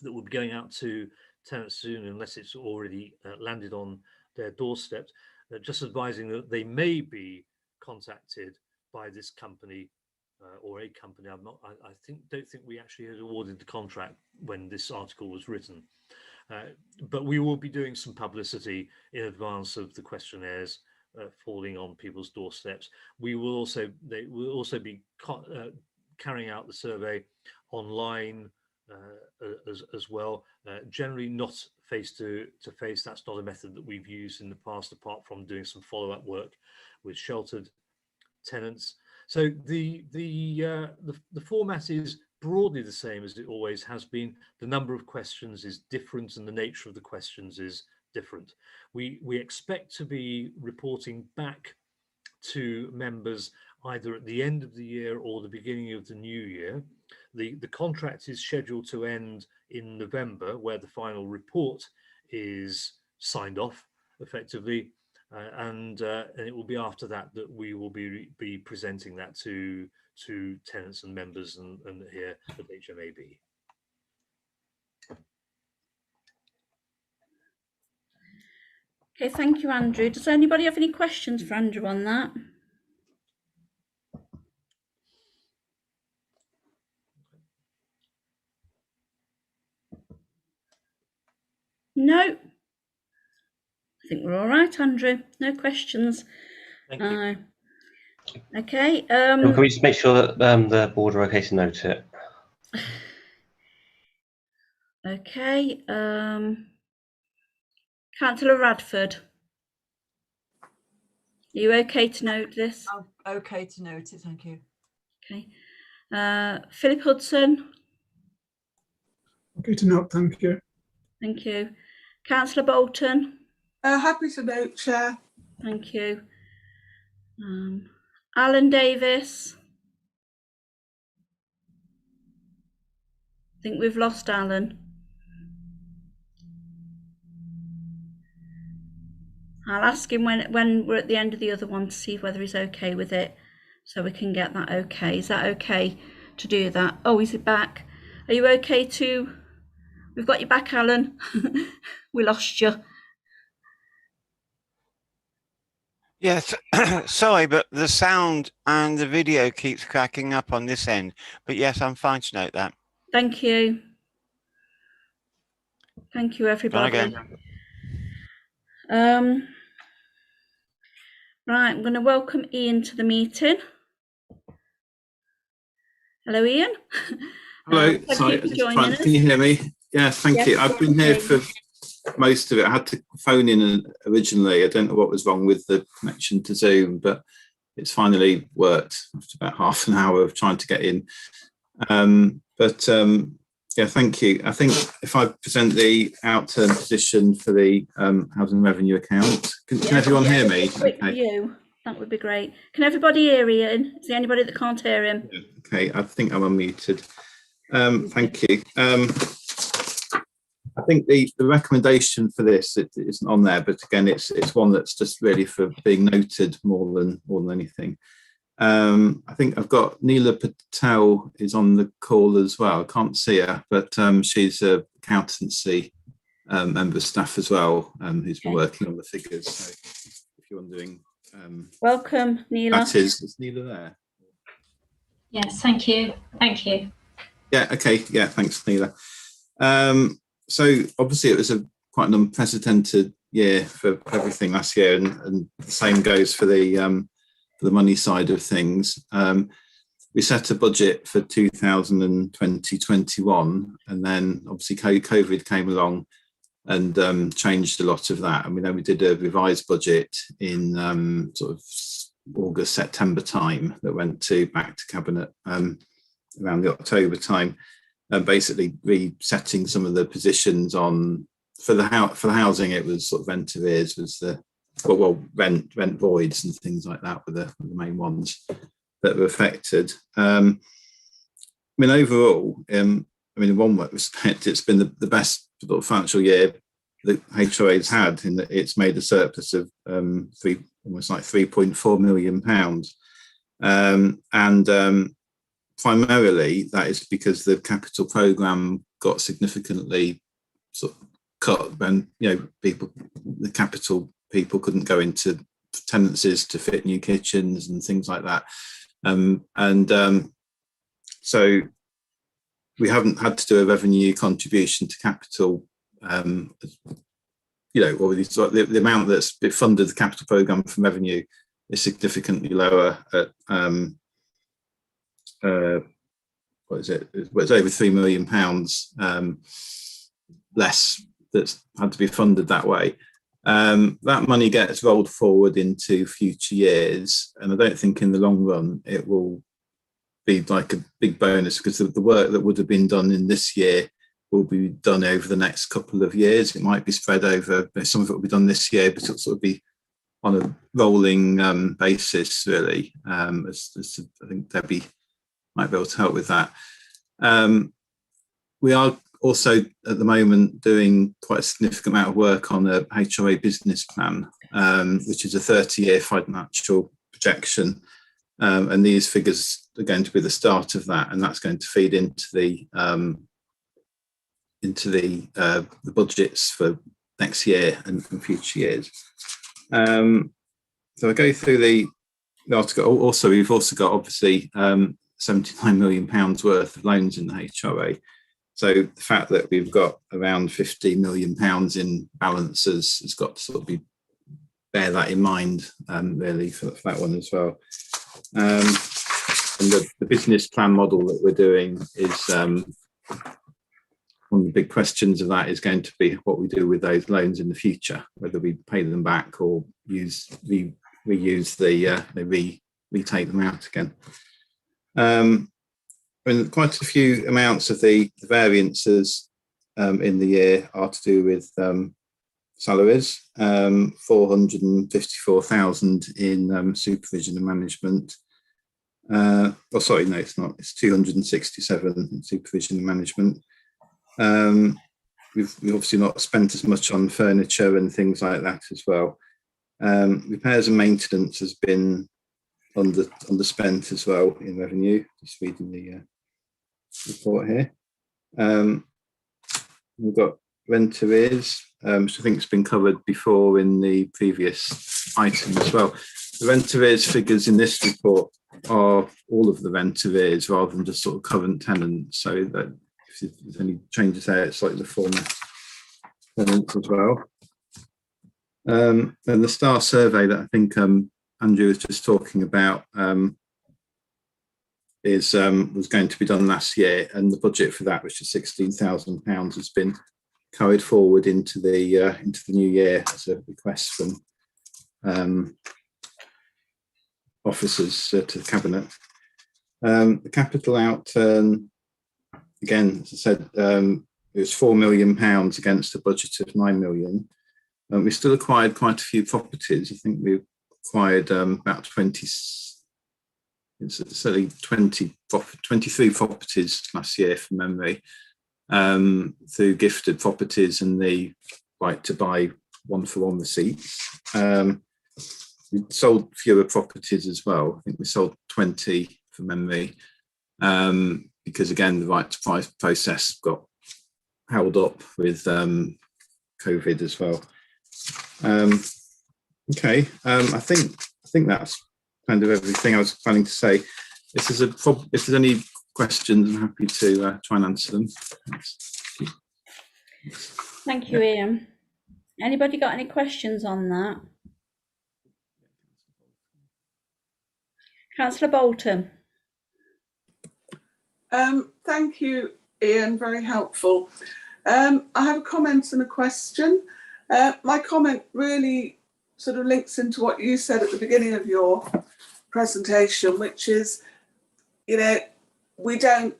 that will be going out to tenants soon, unless it's already landed on their doorsteps, just advising that they may be contacted by this company or a company. Don't think we actually had awarded the contract when this article was written, but we will be doing some publicity in advance of the questionnaires falling on people's doorsteps. They will also be carrying out the survey online as well, generally not face to face. That's not a method that we've used in the past, apart from doing some follow-up work with sheltered tenants. So the format is broadly the same as it always has been. The number of questions is different and the nature of the questions is different. We expect to be reporting back to members either at the end of the year or the beginning of the new year. The contract is scheduled to end in November, where the final report is signed off effectively, and it will be after that that we will be presenting that to tenants and members and here at HMAB. Okay, thank you, Andrew. Does anybody have any questions for Andrew on that? No. I think we're all right, Andrew. No questions. Thank you. Okay. Can we just make sure that the board are okay to note it? Okay. Councillor Radford, are you okay to note this? I'm okay to note it, thank you. Okay. Philip Hudson. Okay to note, thank you. Thank you. Councillor Bolton. Happy to note, Chair. Thank you. Alan Davis. I think we've lost Alan. I'll ask him when we're at the end of the other one to see whether he's okay with it, so we can get that okay. Is that okay to do that? Oh, is it back? Are you okay to? We've got you back, Alan. We lost you. Yes, sorry, but the sound and the video keeps cracking up on this end. But yes, I'm fine to note that. Thank you. Thank you, everybody. again. Right, I'm going to welcome Ian to the meeting. Hello, Ian. Hello, Thank sorry, you for just joining trying, us. can you hear me? Yeah, thank Yes, you. I've been here for most of it. I had to phone in originally. I don't know what was wrong with the connection to Zoom, but it's finally worked after about half an hour of trying to get in. Yeah, thank you. I think if I present the outturn position for the housing revenue account, can everyone hear me? Quick view. That would be great. Can everybody hear Ian? Is there anybody that can't hear him? Yeah, okay, I think I'm unmuted. Thank you. I think the recommendation for this, it isn't on there, but again, it's one that's just really for being noted more than anything. I think I've got Neela Patel is on the call as well. I can't see her, but she's a accountancy member of staff as well, who's been working on the figures. So if you're wondering, welcome, Neela. That is Neela there? Yes, thank you. Thank you. Yeah, okay. Yeah, thanks, Neela. So obviously it was quite an unprecedented year for everything last year, and the same goes for the money side of things. We set a budget for 2020-21, and then obviously COVID came along and changed a lot of that. And we did a revised budget in sort of August, September time that went back to Cabinet around the October time, basically resetting some of the positions on for the housing. It was sort of rent arrears was the rent voids and things like that were the main ones that were affected. Overall, in one respect, it's been the best sort of financial year that HRA's had, in that it's made a surplus of almost like £3.4 million. Primarily that is because the capital programme got significantly sort of cut when the capital people couldn't go into tenancies to fit new kitchens and things like that. So we haven't had to do a revenue contribution to capital, or the amount that's been funded the capital programme from revenue is significantly lower at what is it? It's over £3 million less that's had to be funded that way. That money gets rolled forward into future years, and I don't think in the long run it will be like a big bonus, because the work that would have been done in this year will be done over the next couple of years. It might be spread over, some of it will be done this year, but it'll sort of be on a rolling basis, really. I think Debbie might be able to help with that. We are also at the moment doing quite a significant amount of work on the HRA business plan, which is a 30-year financial projection. And these figures are going to be the start of that, and that's going to feed into the budgets for next year and future years. So I go through the article. Also, we've also got obviously £79 million worth of loans in the HRA. So the fact that we've got around £50 million in balances has got to sort of bear that in mind, really, for that one as well. And the business plan model that we're doing is one of the big questions of that is going to be what we do with those loans in the future, whether we pay them back or retake them out again. Quite a few amounts of the variances in the year are to do with salaries, 454,000 in supervision and management. Sorry, no, it's not. It's 267 in supervision and management. We've obviously not spent as much on furniture and things like that as well. Repairs and maintenance has been underspent as well in revenue. Just reading the report here. We've got rent arrears, which I think has been covered before in the previous item as well. The rent arrears figures in this report are all of the rent arrears rather than just sort of current tenants. So that if there's any changes there, it's like the former tenants as well. And the STAR survey that I think Andrew was just talking about was going to be done last year, and the budget for that, which is £16,000, has been carried forward into the new year as a request from officers to the cabinet. The capital outturn, again, as I said, it was £4 million against a budget of £9 million. We still acquired quite a few properties. I think we acquired about 20. It's certainly 23 properties last year from memory, through gifted properties and the right to buy 1-for-1 receipts. We sold fewer properties as well. I think we sold 20 from memory, because again, the right to buy process got held up with COVID as well. Okay, I think that's kind of everything I was planning to say. If there's any questions, I'm happy to try and answer them. Thank you, Ian. Anybody got any questions on that? Councillor Bolton. Thank you, Ian, very helpful. I have a comment and a question. My comment really sort of links into what you said at the beginning of your presentation, which is, you know, we don't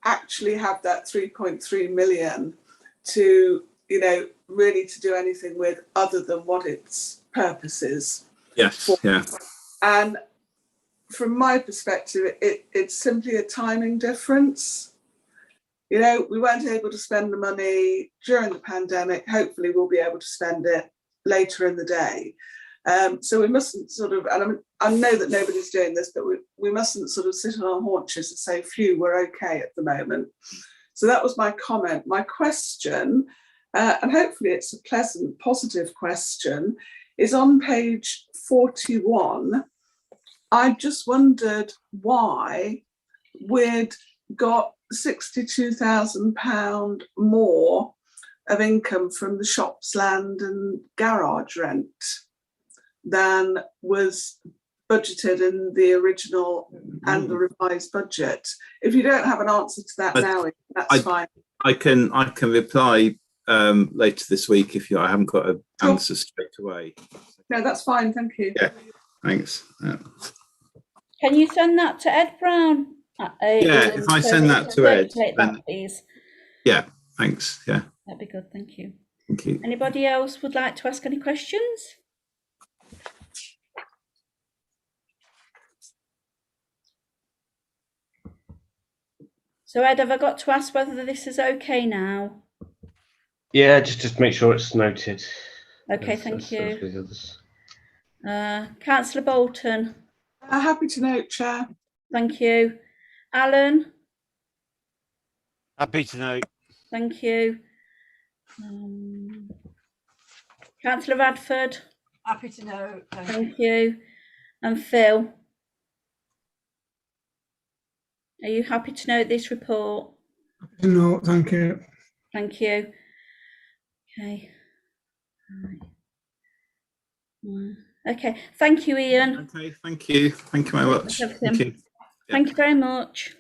actually have that 3.3 million to, you know, really to do anything with other than what its purpose is. Yes, yeah. And from my perspective, it's simply a timing difference. You know, we weren't able to spend the money during the pandemic. Hopefully we'll be able to spend it later in the day. So we mustn't sort of, and I know that nobody's doing this, but we mustn't sort of sit on our haunches and say, phew, we're okay at the moment. So that was my comment. My question, and hopefully it's a pleasant, positive question, is on page 41. I just wondered why we'd got £62,000 more of income from the shops, land and garage rent than was budgeted in the original and the revised budget. If you don't have an answer to that now, that's fine. I can reply later this week if I haven't got an answer straight away. No, that's fine. Thank you. Yeah, thanks. Can you send that to Ed Brown? Yeah, if I send that to Ed, then, please. Yeah, thanks. Yeah. That'd be good. Thank you. Thank you. Anybody else would like to ask any questions? So Ed, have I got to ask whether this is okay now? Yeah, just make sure it's noted. Okay, thank you. Councillor Bolton. Happy to note, Chair. Thank you. Alan. Happy to note. Thank you. Councillor Radford. Happy to know. Thank you. And Phil. Are you happy to note this report? No, thank you. Thank you. Okay. Okay. Thank you, Ian. Okay, thank you. Thank you very much. Thank you. Thank you very much.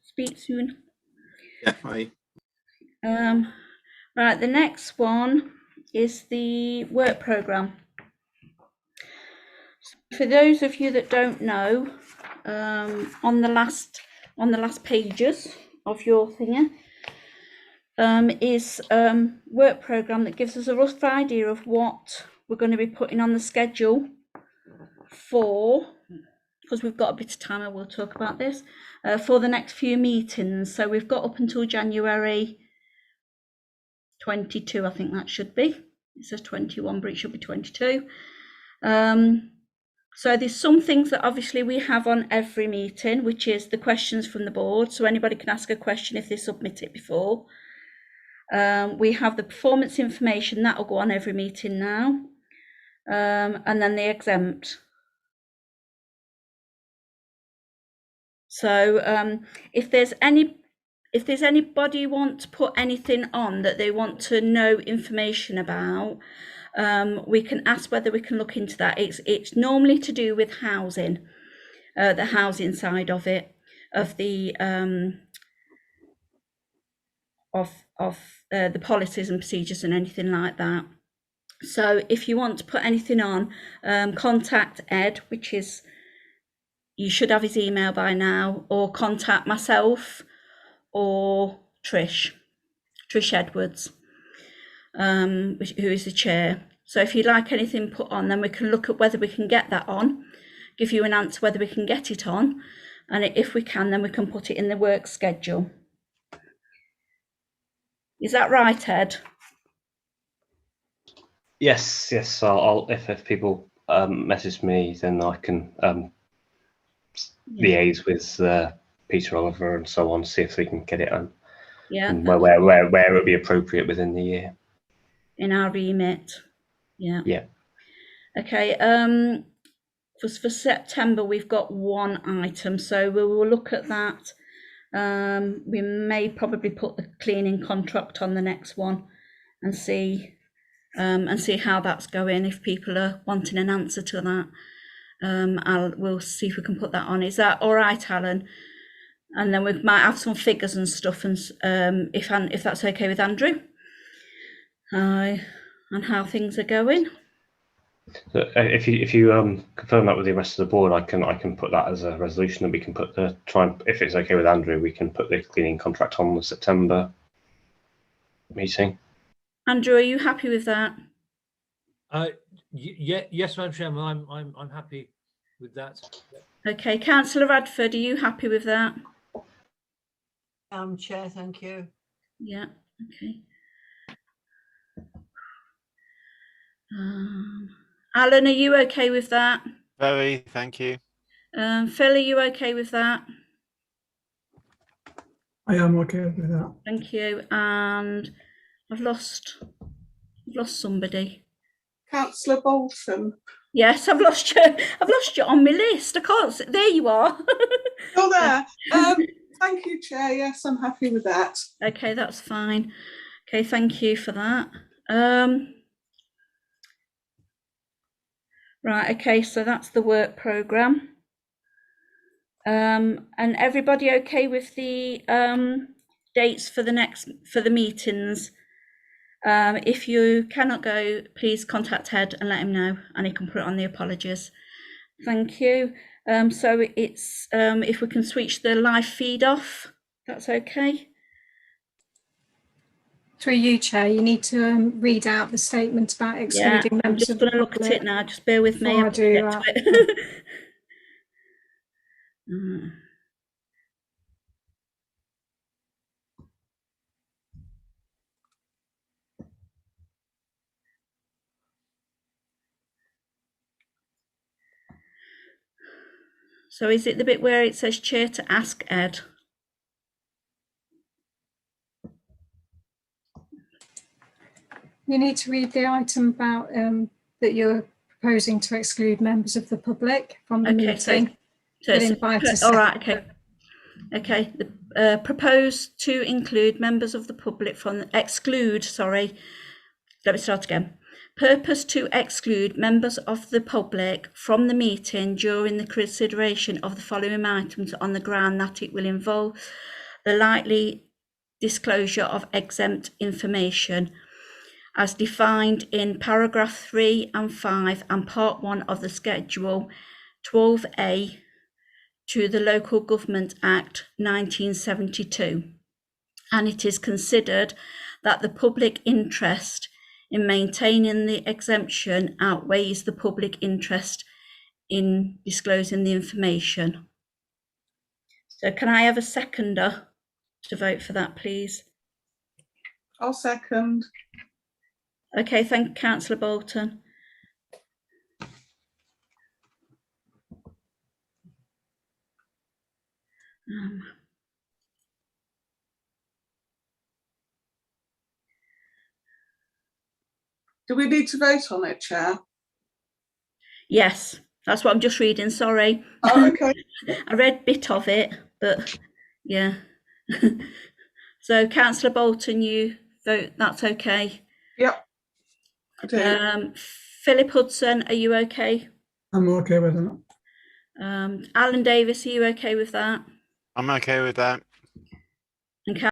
Speak soon. Yeah, bye. Right, the next one is the work programme. For those of you that don't know, on the last pages of your thing is work programme that gives us a rough idea of what we're going to be putting on the schedule for, because we've got a bit of time and we'll talk about this, for the next few meetings. So we've got up until January 22, I think that should be. It says 21, but it should be 22. So there's some things that obviously we have on every meeting, which is the questions from the board. So anybody can ask a question if they submit it before. We have the performance information that will go on every meeting now. And then the exempt. So if there's anybody who want to put anything on that they want to know information about, we can ask whether we can look into that. It's normally to do with housing, the housing side of it, of the the policies and procedures and anything like that. So if you want to put anything on, contact Ed, which is, you should have his email by now, or contact myself or Trish Edwards, who is the chair. So if you'd like anything put on, then we can look at whether we can get that on, give you an answer whether we can get it on, and if we can, then we can put it in the work schedule. Is that right, Ed? Yes. I'll if people message me, then I can liaise with Peter Oliver and so on, see if we can get it on. Yeah. And where it would be appropriate within the year. In our remit. Yeah. Yeah. Okay. For September, we've got one item, so we will look at that. We may probably put the cleaning contract on the next one and see how that's going. If people are wanting an answer to that, we'll see if we can put that on. Is that all right, Alan? And then we might have some figures and stuff, and if that's okay with Andrew, and how things are going. So if you confirm that with the rest of the board, I can put that as a resolution, and we can put if it's okay with Andrew, we can put the cleaning contract on the September meeting. Andrew, are you happy with that? Yes, Madam Chairman, I'm happy with that. Okay, Councillor Radford, are you happy with that? Chair, thank you. Yeah. Okay. Alan, are you okay with that? Very, thank you. Phil, are you okay with that? I am okay with that. Thank you. And I've lost somebody. Councillor Bolton. Yes, I've lost you. I've lost you on my list. I can't see. There you are. You're there. Thank you, Chair. Yes, I'm happy with that. Okay, that's fine. Okay, thank you for that. Right, okay, so that's the work programme. And everybody okay with the dates for the meetings? If you cannot go, please contact Ed and let him know, and he can put it on the apologies. Thank you. So it's if we can switch the live feed off, that's okay. Through you, Chair, you need to read out the statement about excluding members of the public. I'm just going to look at it now. Just bear with me. Before I do that. So is it the bit where it says Chair to ask Ed? You need to read the item about that you're proposing to exclude members of the public from the meeting. All right, okay. Okay, propose to include members of the public from exclude, sorry. Let me start again. Purpose to exclude members of the public from the meeting during the consideration of the following items on the ground that it will involve the likely disclosure of exempt information as defined in paragraph 3 and 5 and part 1 of the schedule 12A to the Local Government Act 1972. And it is considered that the public interest in maintaining the exemption outweighs the public interest in disclosing the information. So can I have a seconder to vote for that, please? I'll second. Okay, thank you, Councillor Bolton. Do we need to vote on it, Chair? Yes, that's what I'm just reading. Sorry. Oh, okay. I read bit of it, but yeah. So, Councillor Bolton, you vote that's okay. Yep. I do. Philip Hudson, are you okay? I'm okay with that. Alan Davis, are you okay with that? I'm okay with that.